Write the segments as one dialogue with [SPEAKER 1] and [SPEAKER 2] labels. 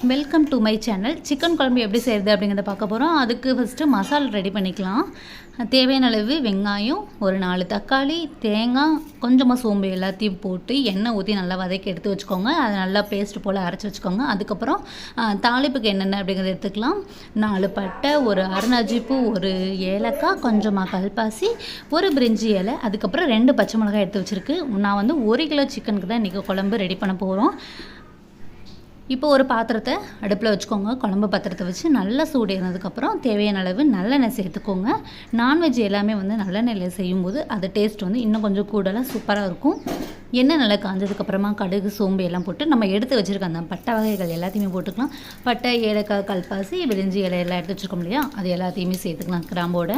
[SPEAKER 1] Welcome to my channel. Chicken குழம்பு எப்படி செய்கிறது அப்படிங்கிறத பார்க்க போகிறோம். அதுக்கு ஃபஸ்ட்டு மசாலா ரெடி பண்ணிக்கலாம். தேவையான அளவு வெங்காயம், ஒரு 4 தக்காளி, தேங்காய், கொஞ்சமாக சோம்பு எல்லாத்தையும் போட்டு எண்ணெய் ஊற்றி நல்லா வதக்கி எடுத்து வச்சுக்கோங்க. அதை நல்லா பேஸ்ட் போல் அரைச்சி வச்சுக்கோங்க. அதுக்கப்புறம் தாளிப்புக்கு என்னென்ன அப்படிங்கிறத எடுத்துக்கலாம். 4 பட்டை, ஒரு அரைநாஜிப்பூ, ஒரு ஏலக்காய், கொஞ்சமாக கல்பாசி, ஒரு பிரிஞ்சி இலை, அதுக்கப்புறம் 2 பச்சை மிளகாய் எடுத்து வச்சுருக்கு. நான் வந்து 1 கிலோ சிக்கனுக்கு தான் இன்றைக்கி குழம்பு ரெடி பண்ண போகிறோம். இப்போ ஒரு பாத்திரத்தை அடுப்பில் வச்சுக்கோங்க. குழம்பு பாத்திரத்தை வச்சு நல்லா சூடேறினதுக்கப்புறம் தேவையான அளவு நல்லெண்ணெய் சேர்த்துக்கோங்க. நான்வெஜ் எல்லாமே வந்து நல்லெண்ணெயில் செய்யும்போது அது டேஸ்ட் வந்து இன்னும் கொஞ்சம் கூடலாம் சூப்பராக இருக்கும். எண்ணெய் நல்லா காஞ்சதுக்கப்புறமா கடுகு, சோம்பு எல்லாம் போட்டு நம்ம எடுத்து வச்சுருக்க அந்த பட்டை வகைகள் எல்லாத்தையுமே போட்டுக்கலாம். பட்டை, ஏலக்காய், கல்பாசி, விரிஞ்சி இலை எல்லாம் எடுத்து வச்சுருக்கோம் இல்லையா, அது எல்லாத்தையுமே சேர்த்துக்கலாம் கிராம்போட.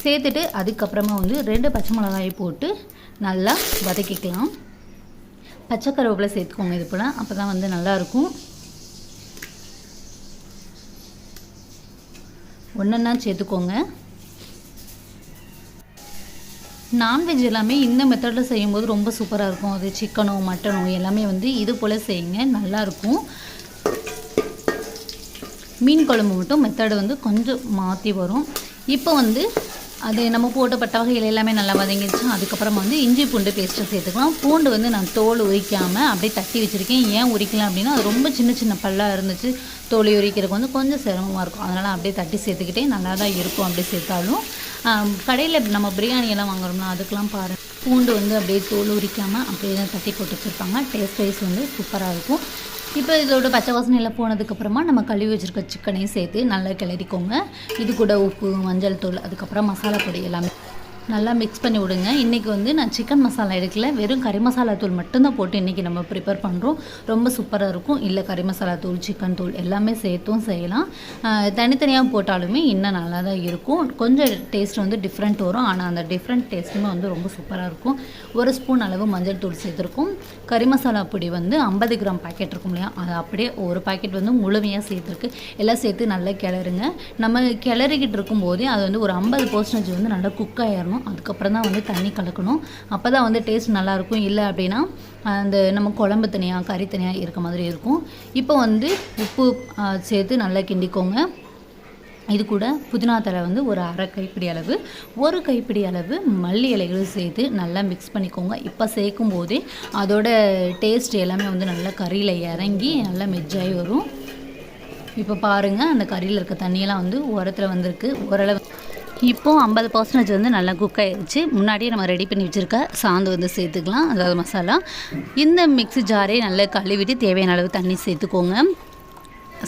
[SPEAKER 1] சேர்த்துட்டு அதுக்கப்புறமா வந்து 2 பச்சை மிளகாயை போட்டு நல்லா வதக்கிக்கலாம். பச்சை கருவேப்பிலை சேர்த்துக்கோங்க. இது போல் அப்போ தான் வந்து நல்லாயிருக்கும். ஒன்றா சேர்த்துக்கோங்க. நான்வெஜ் எல்லாமே இந்த மெத்தடில் செய்யும்போது ரொம்ப சூப்பராக இருக்கும். அது சிக்கனோ மட்டனோ எல்லாமே வந்து இது போல் செய்யுங்க, நல்லாயிருக்கும். மீன் குழம்பு மட்டும் மெத்தடு வந்து கொஞ்சம் மாற்றி வரும். இப்போ வந்து அது நம்ம போட்ட பட்ட வகையில் எல்லாமே நல்லா வதங்கிடுச்சு. அதுக்கப்புறமா வந்து இஞ்சி பூண்டு பேஸ்ட்டை சேர்த்துக்கலாம். பூண்டு வந்து நான் தோல் உரிக்காமல் அப்படியே தட்டி வச்சுருக்கேன். ஏன் உரிக்கலாம் அப்படின்னா அது ரொம்ப சின்ன சின்ன பல்லாக இருந்துச்சு. தோல் உரிக்கிறதுக்கு வந்து கொஞ்சம் சிரமமாக இருக்கும். அதனால் அப்படியே தட்டி சேர்த்துக்கிட்டே நல்லா தான் இருக்கும். அப்படியே சேர்த்தாலும் கடையில் நம்ம பிரியாணியெல்லாம் வாங்குறோம்னா அதுக்கெலாம் பாருங்கள், பூண்டு வந்து அப்படியே தோல் உரிக்காமல் அப்படியே தான் தட்டி போட்டு வச்சுருப்பாங்க. டேஸ்ட் வைஸ் வந்து சூப்பராக இருக்கும். இப்போ இதோட பச்சை வாசனையில் போனதுக்கப்புறமா நம்ம கழுவி வச்சுருக்க சிக்கனையும் சேர்த்து நல்லா கிளறிக்கோங்க. இது கூட உப்பு, மஞ்சள் தூள், அதுக்கப்புறம் மசாலா பொடி எல்லாமே நல்லா மிக்ஸ் பண்ணி விடுங்க. இன்றைக்கி வந்து நான் சிக்கன் மசாலா எடுக்கல, வெறும் கறி மசாலா தூள் மட்டும்தான் போட்டு இன்றைக்கி நம்ம ப்ரிப்பேர் பண்ணுறோம். ரொம்ப சூப்பராக இருக்கும். இல்லை கறி மசாலா தூள், சிக்கன் தூள் எல்லாமே சேர்த்தும் செய்யலாம். தனித்தனியாக போட்டாலுமே இன்னும் நல்லா தான் இருக்கும். கொஞ்சம் டேஸ்ட் வந்து டிஃப்ரெண்ட் வரும். ஆனால் அந்த டிஃப்ரெண்ட் டேஸ்ட்டுமே வந்து ரொம்ப சூப்பராக இருக்கும். 1 ஸ்பூன் அளவு மஞ்சள் தூள் சேர்த்துருக்கும். கறி மசாலா பொடி வந்து 50 கிராம் பாக்கெட் இருக்கும் இல்லையா, அது அப்படியே ஒரு பாக்கெட் வந்து முழுமையாக சேர்த்துருக்கு. எல்லாம் சேர்த்து நல்லா கிளறுங்க. நம்ம கிளறிக்கிட்டு இருக்கும்போதே அது வந்து ஒரு 50% வந்து நல்லா குக் ஆயிடணும். அதுக்கப்புறம் தான் வந்து தண்ணி கலக்கணும். அப்போ தான் வந்து டேஸ்ட் நல்லாயிருக்கும். இல்லை அப்படின்னா அந்த நம்ம குழம்பு தனியாக, கறி தனியாக இருக்க மாதிரி இருக்கும். இப்போ வந்து உப்பு சேர்த்து நல்லா கிண்டிக்கோங்க. இது கூட புதினா தழை வந்து ஒரு 1/2 கைப்பிடி அளவு, 1 கைப்பிடி அளவு மல்லி இலைகளும் சேர்த்து நல்லா மிக்ஸ் பண்ணிக்கோங்க. இப்போ சேர்க்கும் போதே அதோட டேஸ்ட் எல்லாமே வந்து நல்லா கறியில் இறங்கி நல்லா மெஜ்ஜாகி வரும். இப்போ பாருங்கள், அந்த கறியில் இருக்க தண்ணியெல்லாம் வந்து உரத்தில் வந்திருக்கு. ஓரளவு இப்போது 50% வந்து நல்லா குக் ஆகிடுச்சு. முன்னாடியே நம்ம ரெடி பண்ணி வச்சுருக்க சாந்து வந்து சேர்த்துக்கலாம், அதாவது மசாலா. இந்த மிக்ஸி ஜாரே நல்லா கழுவிட்டு தேவையான அளவு தண்ணி சேர்த்துக்கோங்க.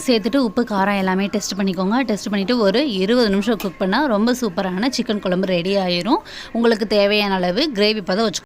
[SPEAKER 1] சேர்த்துட்டு உப்பு, காரம் எல்லாமே டெஸ்ட் பண்ணிக்கோங்க. டெஸ்ட் பண்ணிவிட்டு ஒரு 20 நிமிஷம் குக் பண்ணால் ரொம்ப சூப்பரான சிக்கன் குழம்பு ரெடி ஆயிரும். உங்களுக்கு தேவையான அளவு கிரேவி பதம் வச்சுக்கோங்க.